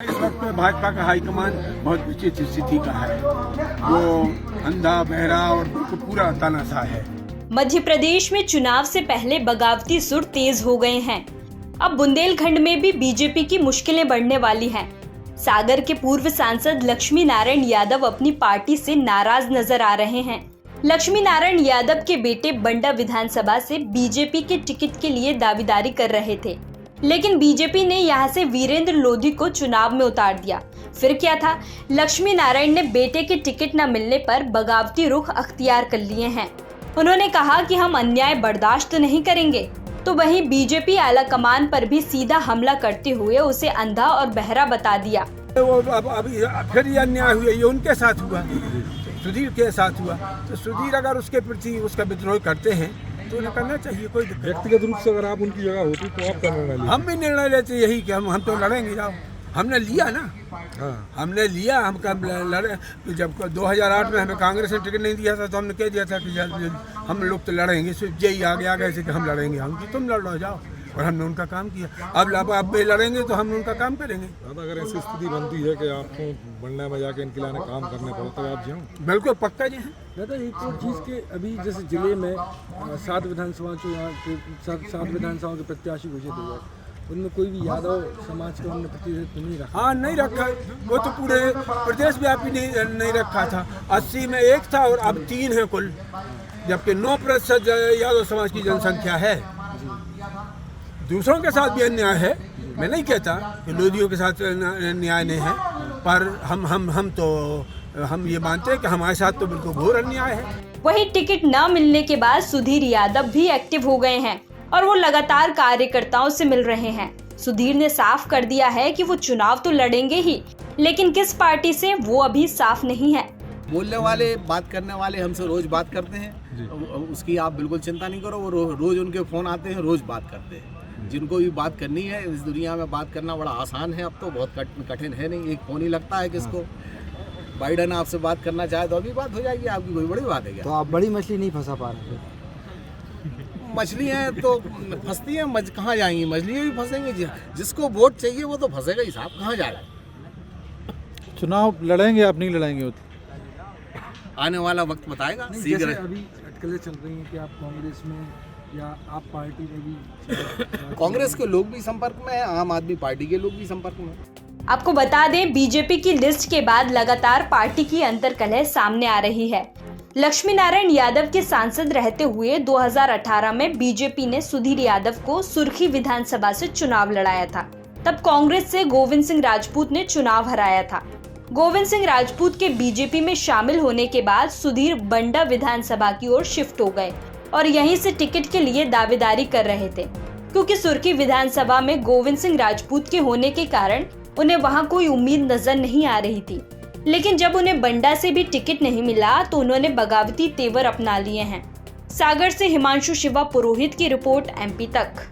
इस वक्त भाजपा का हाईकमान बहुत विचित्र स्थिति का है। वो अंधा बहरा और पूरा तानाशाह है। मध्य प्रदेश में चुनाव से पहले बगावती सुर तेज हो गए हैं। अब बुंदेलखंड में भी बीजेपी की मुश्किलें बढ़ने वाली हैं। सागर के पूर्व सांसद लक्ष्मी नारायण यादव अपनी पार्टी से नाराज नजर आ रहे हैं। लक्ष्मी नारायण यादव के बेटे बंडा विधानसभा से बीजेपी के टिकट के लिए दावेदारी कर रहे थे, लेकिन बीजेपी ने यहां से वीरेंद्र लोधी को चुनाव में उतार दिया। फिर क्या था, लक्ष्मी नारायण ने बेटे के टिकट न मिलने पर बगावती रुख अख्तियार कर लिए हैं। उन्होंने कहा कि हम अन्याय बर्दाश्त नहीं करेंगे, तो वहीं बीजेपी आला कमान पर भी सीधा हमला करते हुए उसे अंधा और बहरा बता दिया। वो अभी फिर ये अन्याय हुआ, ये उनके साथ हुआ, सुधीर के साथ हुआ। तो सुधीर अगर उसके प्रति उसका विद्रोह करते हैं तो उन्हें करना चाहिए। कोई व्यक्तिगत रूप से अगर आप उनकी जगह होती तो आप करना नहीं। हम भी निर्णय लेते यही कि हम तो लड़ेंगे। जाओ, हमने लिया ना। हाँ। हमने लिया, हम कब लड़े। जब 2008 में हमें कांग्रेस ने टिकट नहीं दिया था तो हमने कह दिया था कि हम लोग तो लड़ेंगे। सिर्फ यही आ गए कि हम लड़ेंगे। हम कि तुम लड़ जाओ, और हमने उनका काम किया। अब लड़ेंगे तो हम उनका काम करेंगे। अगर ऐसी स्थिति बनती है कि आपको बनने में जाके इनके लाने काम करने पड़े तो आप जाओ। बिल्कुल पक्का जी है। दादा, एक और चीज़ के अभी जैसे जिले में 7 विधानसभा जो यहाँ के 7 विधानसभाओं के प्रत्याशी घोषित हो गए, उनमें कोई भी यादव समाज का उन्होंने प्रतिनिधित्व नहीं रखा। हाँ, नहीं रखा। वो तो पूरे प्रदेश व्यापी नहीं रखा था। 80 में 1 था और अब 3 है कुल, जबकि 9% यादव समाज की जनसंख्या है। दूसरों के साथ भी अन्याय है। मैं नहीं कहता कि लोधियों के साथ न्याय नहीं है, पर हम ये मानते हैं कि हमारे साथ तो बिल्कुल घोर अन्याय है। वहीं टिकट न मिलने के बाद सुधीर यादव भी एक्टिव हो गए हैं और वो लगातार कार्यकर्ताओं से मिल रहे हैं। सुधीर ने साफ कर दिया है कि वो चुनाव तो लड़ेंगे ही, लेकिन किस पार्टी से वो अभी साफ नहीं है। बोलने वाले, बात करने वाले हमसे रोज बात करते हैं, उसकी आप बिल्कुल चिंता नहीं करो। वो रोज उनके फोन आते हैं, रोज बात करते हैं। जिनको भी बात करनी है इस दुनिया में, बात करना बड़ा आसान है। अब तो बहुत कठिन है नहीं, एक फोन ही लगता है किसको। बाइडन आपसे बात करना चाहे तो अभी बात हो जाएगी आपकी, कोई बड़ी बात है क्या? तो आप बड़ी मछली नहीं फंसा पा रहे। मछली है तो फंसती है, कहाँ जाएंगी? मछलियाँ भी फंसेंगी। जिसको वोट चाहिए वो तो फंसेगा ही साहब, कहाँ जा रहा है? चुनाव लड़ेंगे आप नहीं लड़ेंगे? आने वाला वक्त बताएगा। जैसे अभी अटकलें चल रही हैं कि आप कांग्रेस में या आप पार्टी में भी कांग्रेस के लोग भी संपर्क में है, आम आदमी पार्टी के लोग भी संपर्क में है। आपको बता दें, बीजेपी की लिस्ट के बाद लगातार पार्टी की अंतर्कलह सामने आ रही है। लक्ष्मी नारायण यादव के सांसद रहते हुए 2018 में बीजेपी ने सुधीर यादव को सुर्खी विधानसभा से चुनाव लड़ाया था। तब कांग्रेस से गोविंद सिंह राजपूत ने चुनाव हराया था। गोविंद सिंह राजपूत के बीजेपी में शामिल होने के बाद सुधीर बंडा विधानसभा की ओर शिफ्ट हो गए और यहीं से टिकट के लिए दावेदारी कर रहे थे। क्योंकि सुर्खी विधानसभा में गोविंद सिंह राजपूत के होने के कारण उन्हें वहां कोई उम्मीद नजर नहीं आ रही थी। लेकिन जब उन्हें बंडा से भी टिकट नहीं मिला तो उन्होंने बगावती तेवर अपना लिए हैं। सागर से हिमांशु शिवा पुरोहित की रिपोर्ट, MP तक।